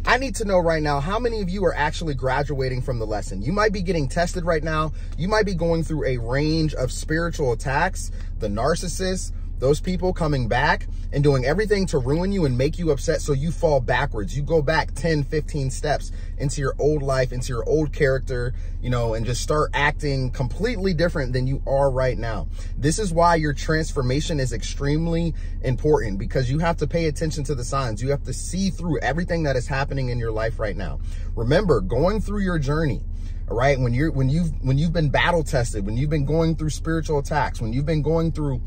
I need to know right now, how many of you are actually graduating from the lesson? You might be getting tested right now. You might be going through a range of spiritual attacks, the narcissists, those people coming back and doing everything to ruin you and make you upset so you fall backwards. You go back 10, 15 steps into your old life, into your old character, you know, and just start acting completely different than you are right now. This is why your transformation is extremely important, because you have to pay attention to the signs. You have to see through everything that is happening in your life right now. Remember, going through your journey, all right, when you've been battle tested, when you've been going through spiritual attacks, when you've been going through,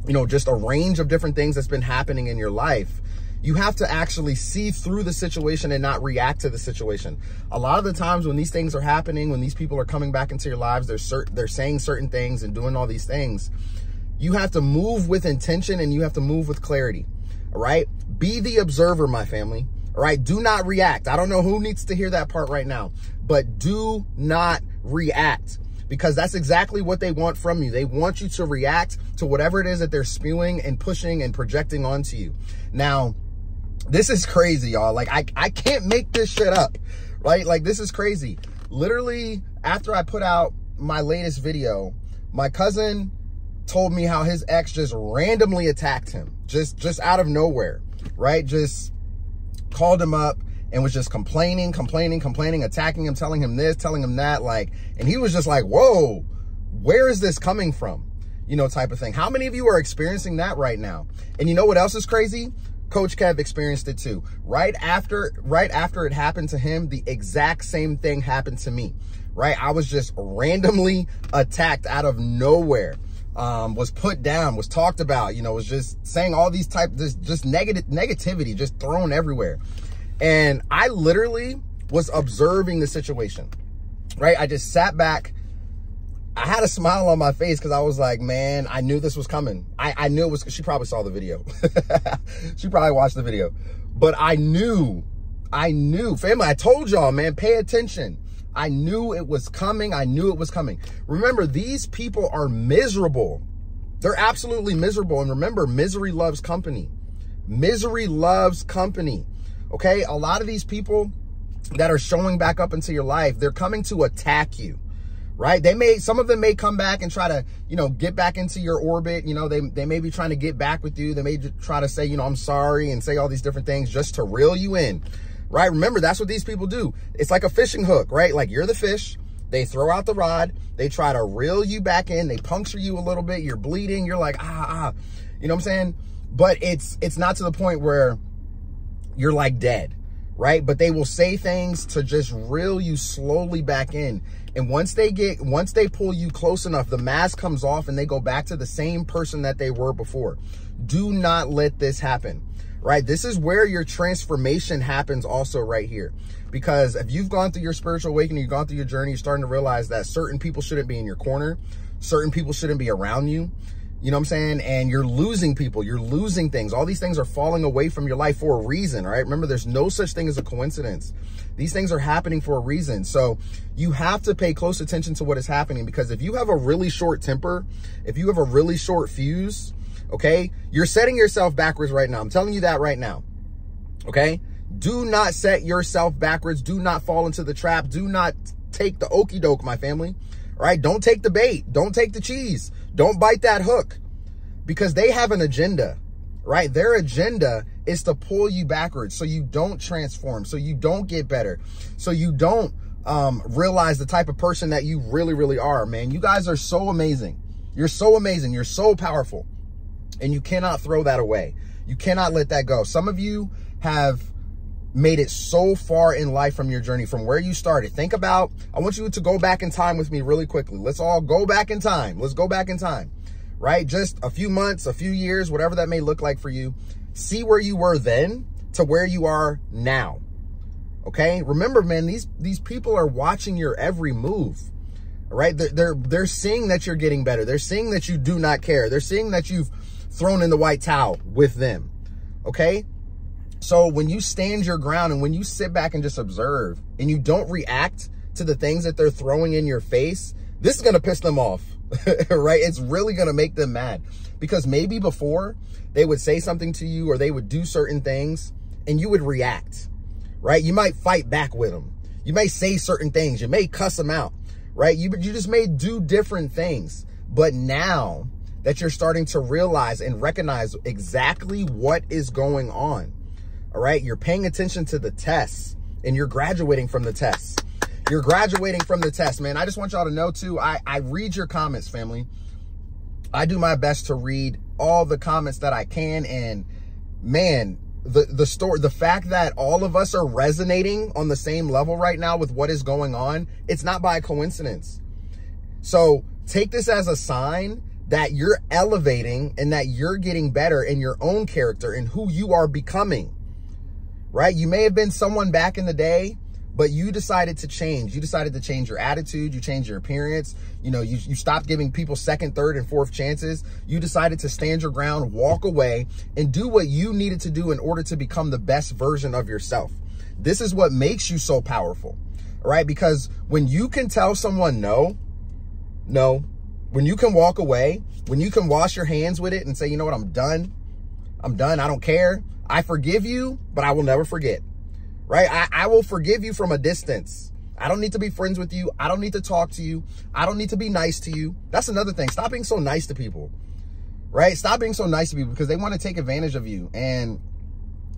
you know, just a range of different things that's been happening in your life, you have to actually see through the situation and not react to the situation. A lot of the times when these things are happening, when these people are coming back into your lives, they're saying certain things and doing all these things, you have to move with intention and you have to move with clarity. All right. Be the observer, my family. All right. Do not react. I don't know who needs to hear that part right now, but do not react. Because that's exactly what they want from you. They want you to react to whatever it is that they're spewing and pushing and projecting onto you. Now, this is crazy, y'all. Like, I can't make this shit up, right? Like, this is crazy. Literally, after I put out my latest video, my cousin told me how his ex just randomly attacked him, just out of nowhere, right? Just called him up and was just complaining, attacking him, telling him this, telling him that, like, and he was just like, whoa, where is this coming from? You know, type of thing. How many of you are experiencing that right now? And you know what else is crazy? Coach Kev experienced it too. Right after it happened to him, the exact same thing happened to me, right? I was just randomly attacked out of nowhere. Was put down, was talked about, you know, was just saying all these just negativity, just thrown everywhere. And I literally was observing the situation, right? I just sat back. I had a smile on my face because I was like, man, I knew this was coming. I knew it was, she probably saw the video. She probably watched the video. But I knew, family, I told y'all, man, pay attention. I knew it was coming. I knew it was coming. Remember, these people are miserable. They're absolutely miserable. And remember, misery loves company. Misery loves company. Okay, a lot of these people that are showing back up into your life, they're coming to attack you, right? Some of them may come back and try to, you know, get back into your orbit. You know, they may be trying to get back with you. They may try to say, you know, I'm sorry, and say all these different things just to reel you in, right? Remember, that's what these people do. It's like a fishing hook, right? Like, you're the fish. They throw out the rod. They try to reel you back in. They puncture you a little bit. You're bleeding. You're like, you know what I'm saying? But it's not to the point where you're like dead, right? But they will say things to just reel you slowly back in. And once they pull you close enough, the mask comes off and they go back to the same person that they were before. Do not let this happen, right? This is where your transformation happens also right here. Because if you've gone through your spiritual awakening, you've gone through your journey, you're starting to realize that certain people shouldn't be in your corner. Certain people shouldn't be around you. You know what I'm saying? And you're losing people, you're losing things. All these things are falling away from your life for a reason, right? Remember, there's no such thing as a coincidence. These things are happening for a reason. So you have to pay close attention to what is happening, because if you have a really short temper, if you have a really short fuse, okay, you're setting yourself backwards right now. I'm telling you that right now, okay? Do not set yourself backwards. Do not fall into the trap. Do not take the okie doke, my family. All right, don't take the bait. Don't take the cheese. Don't bite that hook, because they have an agenda, right? Their agenda is to pull you backwards so you don't transform, so you don't get better, so you don't realize the type of person that you really, really are, man. You guys are so amazing. You're so amazing. You're so powerful, and you cannot throw that away. You cannot let that go. Some of you have made it so far in life from your journey, from where you started. Think about, I want you to go back in time with me really quickly. Let's all go back in time. Let's go back in time, right? Just a few months, a few years, whatever that may look like for you. See where you were then to where you are now. Okay. Remember, man, these people are watching your every move. All right. They're seeing that you're getting better. They're seeing that you do not care. They're seeing that you've thrown in the white towel with them. Okay. So when you stand your ground and when you sit back and just observe and you don't react to the things that they're throwing in your face, this is going to piss them off, right? It's really going to make them mad, because maybe before they would say something to you or they would do certain things and you would react, right? You might fight back with them. You may say certain things. You may cuss them out, right? You just may do different things. But now that you're starting to realize and recognize exactly what is going on, all right, you're paying attention to the tests and you're graduating from the tests. You're graduating from the test, man. I just want y'all to know too, I read your comments, family. I do my best to read all the comments that I can. And man, the fact that all of us are resonating on the same level right now with what is going on, it's not by coincidence. So take this as a sign that you're elevating and that you're getting better in your own character and who you are becoming, right? You may have been someone back in the day, but you decided to change. You decided to change your attitude. You changed your appearance. You know, you stopped giving people second, third, and fourth chances. You decided to stand your ground, walk away, and do what you needed to do in order to become the best version of yourself. This is what makes you so powerful, all right? Because when you can tell someone no, when you can walk away, when you can wash your hands with it and say, you know what, I'm done. I don't care. I forgive you, but I will never forget. Right? I will forgive you from a distance. I don't need to be friends with you. I don't need to talk to you. I don't need to be nice to you. That's another thing. Stop being so nice to people, right? Stop being so nice to people because they want to take advantage of you. And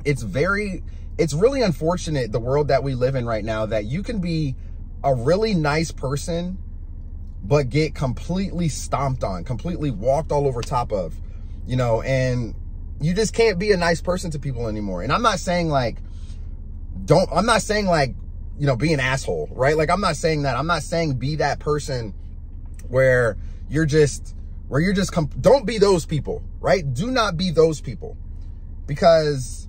it's really unfortunate, the world that we live in right now, that you can be a really nice person, but get completely stomped on, completely walked all over top of, you know, and you just can't be a nice person to people anymore. And I'm not saying like, you know, be an asshole, right? Like, I'm not saying that. I'm not saying be that person where don't be those people, right? Do not be those people, because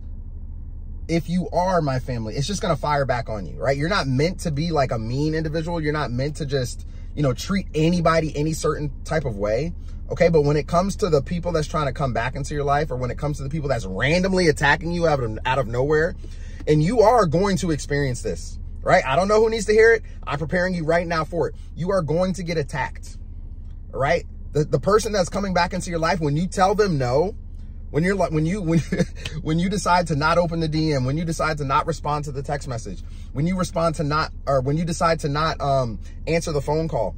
if you are, my family, it's just going to fire back on you, right? You're not meant to be like a mean individual. You're not meant to just, you know, treat anybody any certain type of way. Okay. But when it comes to the people that's trying to come back into your life, or when it comes to the people that's randomly attacking you out of nowhere, and you are going to experience this, right? I don't know who needs to hear it. I'm preparing you right now for it. You are going to get attacked, all right? The person that's coming back into your life, when you tell them no, when you decide to not open the DM, when you decide to not respond to the text message, when you decide to not answer the phone call,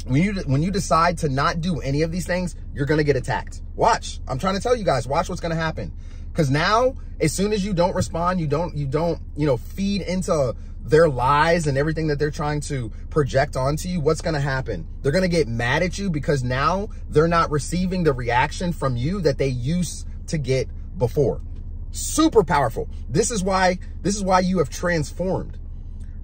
when you decide to not do any of these things, you're going to get attacked. Watch. I'm trying to tell you guys, watch what's going to happen. Because now, as soon as you don't respond, you don't, you know, feed into their lies and everything that they're trying to project onto you, what's going to happen? They're going to get mad at you because now they're not receiving the reaction from you that they used to get before. Super powerful. This is why you have transformed,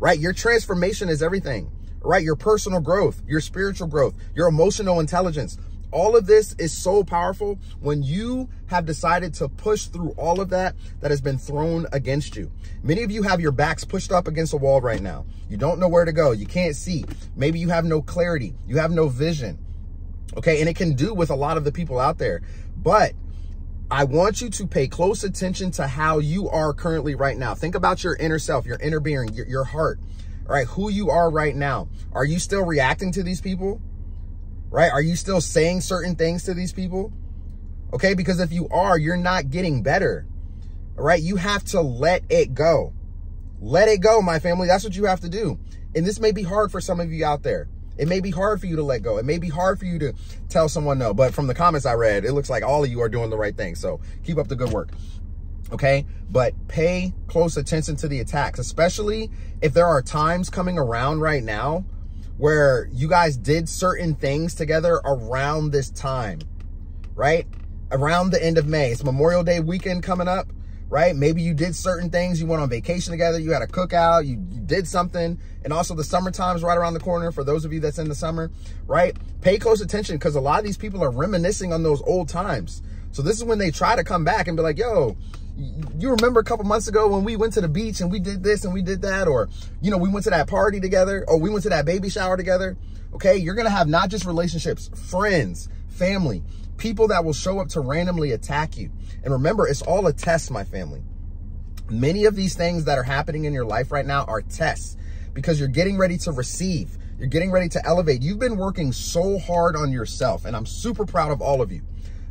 right? Your transformation is everything, right? Your personal growth, your spiritual growth, your emotional intelligence. All of this is so powerful when you have decided to push through all of that has been thrown against you. Many of you have your backs pushed up against a wall right now. You don't know where to go. You can't see. Maybe you have no clarity. You have no vision. Okay. And it can do with a lot of the people out there. But I want you to pay close attention to how you are currently right now. Think about your inner self, your inner being, your heart, all right? Who you are right now. Are you still reacting to these people? Right? Are you still saying certain things to these people? Okay. Because if you are, you're not getting better. All right. You have to let it go. Let it go, my family. That's what you have to do. And this may be hard for some of you out there. It may be hard for you to let go. It may be hard for you to tell someone no, but from the comments I read, it looks like all of you are doing the right thing. So keep up the good work. Okay. But pay close attention to the attacks, especially if there are times coming around right now where you guys did certain things together around this time, right? Around the end of May. It's Memorial Day weekend coming up, right? Maybe you did certain things. You went on vacation together. You had a cookout. You did something. And also the summertime is right around the corner for those of you that's in the summer, right? Pay close attention because a lot of these people are reminiscing on those old times. So this is when they try to come back and be like, yo, you remember a couple months ago when we went to the beach and we did this and we did that, or, you know, we went to that party together, or we went to that baby shower together. Okay. You're going to have not just relationships, friends, family, people that will show up to randomly attack you. And remember, it's all a test, my family. Many of these things that are happening in your life right now are tests because you're getting ready to receive. You're getting ready to elevate. You've been working so hard on yourself, and I'm super proud of all of you.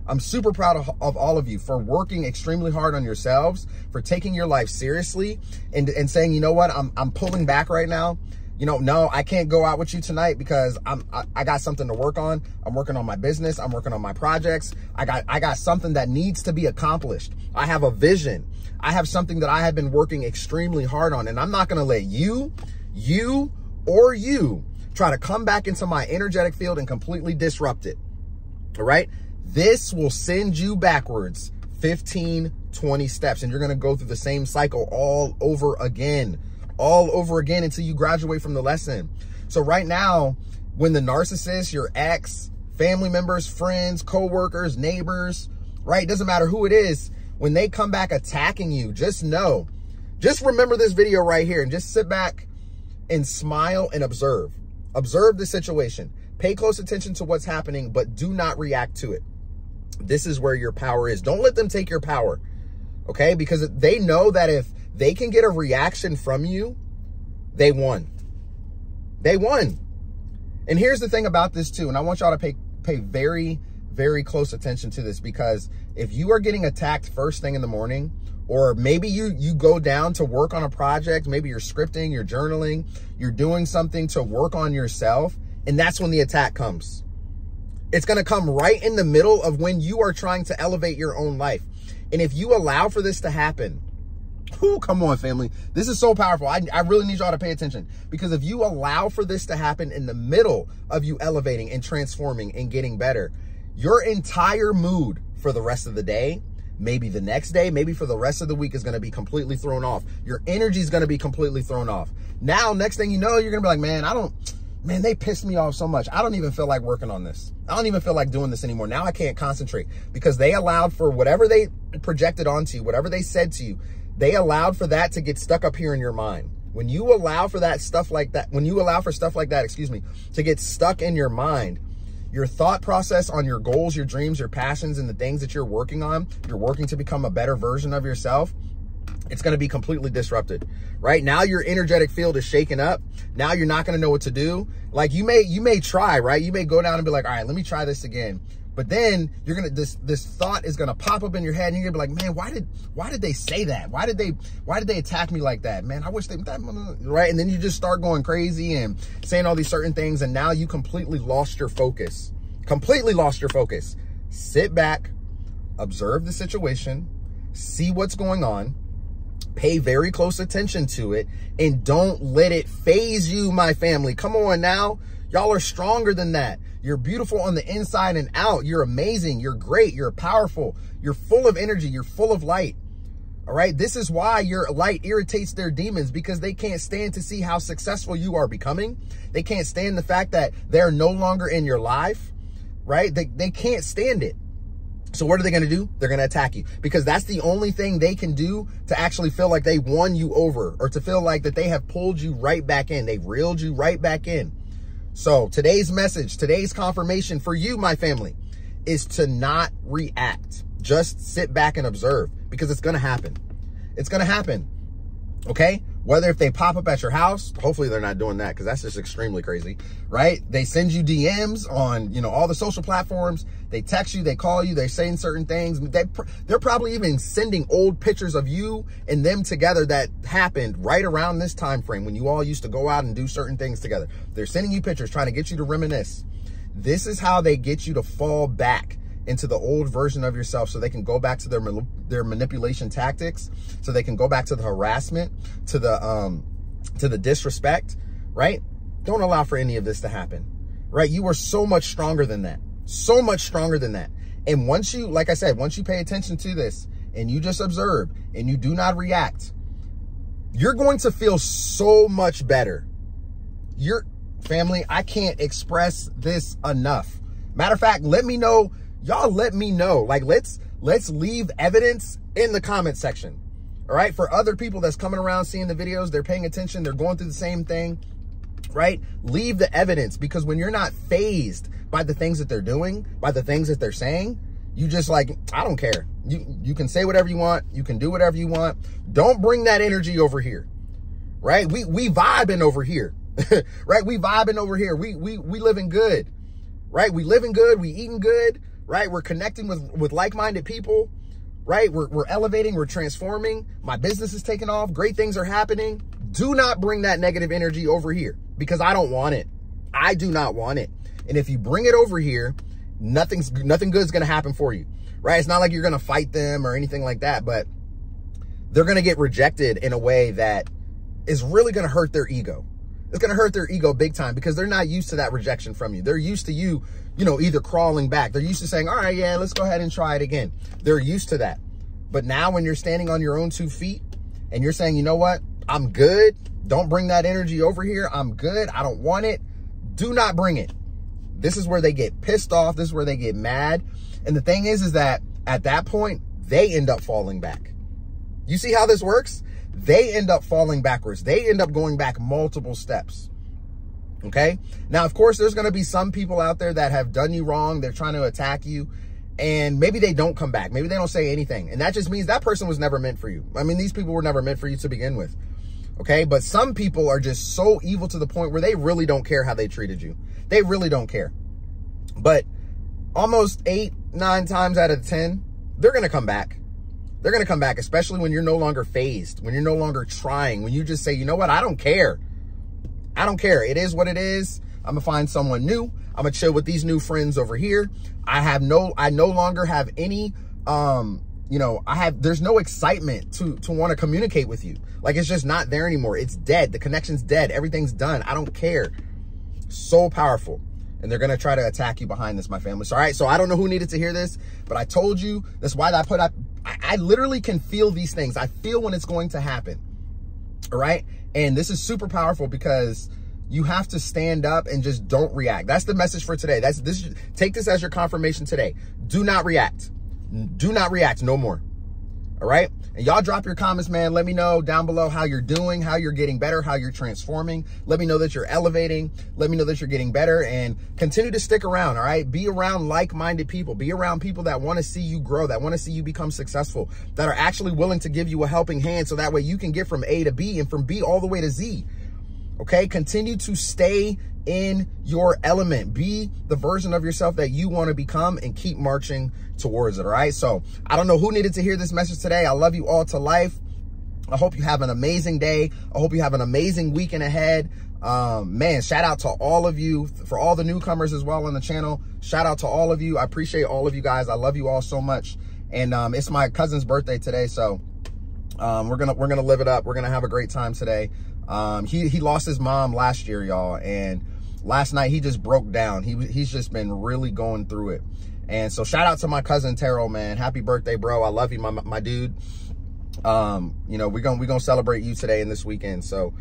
I'm super proud of all of you for working extremely hard on yourselves, for taking your life seriously and saying, you know what, I'm pulling back right now. You know, no, I can't go out with you tonight because I got something to work on. I'm working on my business. I'm working on my projects. I got something that needs to be accomplished. I have a vision. I have something that I have been working extremely hard on, and I'm not going to let you try to come back into my energetic field and completely disrupt it. All right. This will send you backwards 15, 20 steps, and you're going to go through the same cycle all over again until you graduate from the lesson. So right now, when the narcissist, your ex, family members, friends, coworkers, neighbors, right? Doesn't matter who it is. When they come back attacking you, just know, just remember this video right here and just sit back and smile and observe. Observe the situation. Pay close attention to what's happening, but do not react to it. This is where your power is. Don't let them take your power, okay? Because they know that if they can get a reaction from you, they won. They won. And here's the thing about this too, and I want y'all to pay very, very close attention to this, because if you are getting attacked first thing in the morning, or maybe you go down to work on a project, maybe you're scripting, you're journaling, you're doing something to work on yourself, and that's when the attack comes. It's going to come right in the middle of when you are trying to elevate your own life. And if you allow for this to happen, whoo, come on, family. This is so powerful. I really need y'all to pay attention, because if you allow for this to happen in the middle of you elevating and transforming and getting better, your entire mood for the rest of the day, maybe the next day, maybe for the rest of the week, is going to be completely thrown off. Your energy is going to be completely thrown off. Now, next thing you know, you're going to be like, man, they pissed me off so much. I don't even feel like working on this. I don't even feel like doing this anymore. Now I can't concentrate, because they allowed for whatever they projected onto you, whatever they said to you, they allowed for that to get stuck up here in your mind. When you allow for that stuff like that, to get stuck in your mind, your thought process on your goals, your dreams, your passions, and the things that you're working on, you're working to become a better version of yourself, it's going to be completely disrupted. Right now, your energetic field is shaken up. Now you're not going to know what to do. Like you may try, right? You may go down and be like, all right, let me try this again. But then you're going to, this thought is going to pop up in your head, and you're going to be like, man, why did they say that? Why did they attack me like that? Man, I wish right? And then you just start going crazy and saying all these certain things. And now you completely lost your focus, Sit back, observe the situation, see what's going on, pay very close attention to it, and don't let it phase you, my family. Come on now. Y'all are stronger than that. You're beautiful on the inside and out. You're amazing. You're great. You're powerful. You're full of energy. You're full of light. All right. This is why your light irritates their demons, because they can't stand to see how successful you are becoming. They can't stand the fact that they're no longer in your life, right? They can't stand it. So what are they going to do? They're going to attack you, because that's the only thing they can do to actually feel like they won you over, or to feel like that they have pulled you right back in. They've reeled you right back in. So today's message, today's confirmation for you, my family, is to not react. Just sit back and observe, because it's going to happen. It's going to happen. Okay. Whether if they pop up at your house, hopefully they're not doing that, because that's just extremely crazy, right? They send you DMs on, all the social platforms. They text you, they call you, they're saying certain things. They're probably even sending old pictures of you and them together that happened right around this time frame when you all used to go out and do certain things together. They're sending you pictures, trying to get you to reminisce. This is how they get you to fall back into the old version of yourself, so they can go back to their manipulation tactics, so they can go back to the harassment, to the disrespect, right? Don't allow for any of this to happen, right? You are so much stronger than that, so much stronger than that. And once you, like I said, once you pay attention to this and you just observe and you do not react, you're going to feel so much better. Your family, I can't express this enough. Matter of fact, let me know. Y'all let me know. Like, let's leave evidence in the comment section. All right. For other people that's coming around, seeing the videos, they're paying attention, they're going through the same thing, right? Leave the evidence, because when you're not fazed by the things that they're doing, by the things that they're saying, you just like, I don't care. You can say whatever you want. You can do whatever you want. Don't bring that energy over here. Right. We vibing over here. Right. We vibing over here. We living good. Right. We living good. We eating good. right? We're connecting with like-minded people, right? We're elevating, we're transforming. My business is taking off. Great things are happening. Do not bring that negative energy over here because I don't want it. I do not want it. And if you bring it over here, nothing good is going to happen for you, right? It's not like you're going to fight them or anything like that, but they're going to get rejected in a way that is really going to hurt their ego. It's going to hurt their ego big time because they're not used to that rejection from you. They're used to you, either crawling back. They're used to saying, all right, yeah, let's go ahead and try it again. They're used to that. But now when you're standing on your own 2 feet and you're saying, you know what, I'm good. Don't bring that energy over here. I'm good. I don't want it. Do not bring it. This is where they get pissed off. This is where they get mad. And the thing is that at that point, they end up falling back. You see how this works? They end up falling backwards. They end up going back multiple steps. Okay. Now, of course, there's going to be some people out there that have done you wrong. They're trying to attack you and maybe they don't come back. Maybe they don't say anything. And that just means that person was never meant for you. I mean, these people were never meant for you to begin with. Okay. But some people are just so evil to the point where they really don't care how they treated you. They really don't care. But almost 8, 9 times out of 10, they're going to come back. They're going to come back, especially when you're no longer phased, when you're no longer trying, when you just say, you know what, I don't care. I don't care. It is what it is. I'm going to find someone new. I'm going to chill with these new friends over here. I no longer have any, there's no excitement to want to communicate with you. Like, it's just not there anymore. It's dead. The connection's dead. Everything's done. I don't care. So powerful. And they're going to try to attack you behind this, my family. So, all right. So I don't know who needed to hear this, but I told you that's why I literally can feel these things. I feel when it's going to happen. All right. And this is super powerful because you have to stand up and just don't react. That's the message for today. Take this as your confirmation today. Do not react. Do not react no more. All right. And y'all drop your comments, man. Let me know down below how you're doing, how you're getting better, how you're transforming. Let me know that you're elevating. Let me know that you're getting better and continue to stick around. All right. Be around like-minded people. Be around people that want to see you grow, that want to see you become successful, that are actually willing to give you a helping hand so that way you can get from A to B and from B all the way to Z. Okay. Continue to stay in your element. Be the version of yourself that you want to become and keep marching towards it. All right. So I don't know who needed to hear this message today. I love you all to life. I hope you have an amazing day. I hope you have an amazing weekend ahead. Man, shout out to all of you, for all the newcomers as well on the channel. Shout out to all of you. I appreciate all of you guys. I love you all so much. And it's my cousin's birthday today. So we're gonna live it up. We're gonna have a great time today. He lost his mom last year, y'all, and last night he just broke down. He's just been really going through it. And so shout out to my cousin Terrell, man. Happy birthday, bro. I love you, my dude. We're gonna celebrate you today and this weekend. So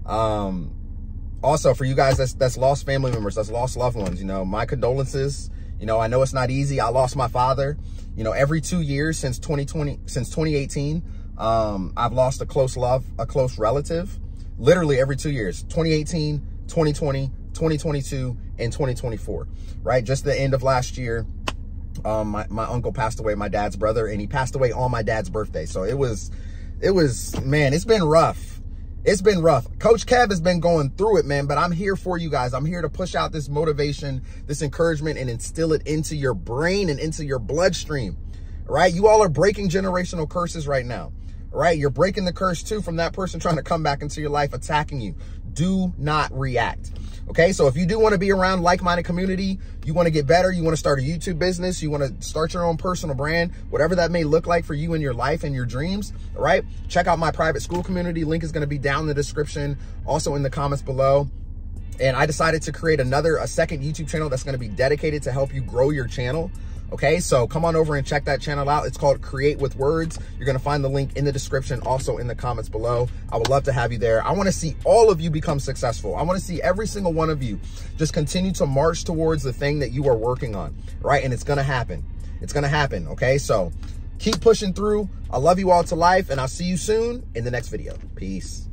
also for you guys that's lost family members, that's lost loved ones, my condolences. I know it's not easy. I lost my father. Every 2 years since 2018, I've lost a close relative. Literally every 2 years, 2018, 2020, 2022, and 2024, right? Just the end of last year, my uncle passed away, my dad's brother, and he passed away on my dad's birthday. So it was, man, it's been rough. It's been rough. Coach Kev has been going through it, man, but I'm here for you guys. I'm here to push out this motivation, this encouragement, and instill it into your brain and into your bloodstream, right? You all are breaking generational curses right now. Right? You're breaking the curse too from that person trying to come back into your life, attacking you. Do not react. Okay. So if you do want to be around like-minded community, you want to get better, you want to start a YouTube business, you want to start your own personal brand, whatever that may look like for you in your life and your dreams. All right. Check out my private school community. Link is going to be down in the description, also in the comments below. And I decided to create a second YouTube channel that's going to be dedicated to help you grow your channel. Okay, so come on over and check that channel out. It's called Create with Words. You're going to find the link in the description, also in the comments below. I would love to have you there. I want to see all of you become successful. I want to see every single one of you just continue to march towards the thing that you are working on, right? And it's going to happen. It's going to happen, okay? So keep pushing through. I love you all to life, and I'll see you soon in the next video. Peace.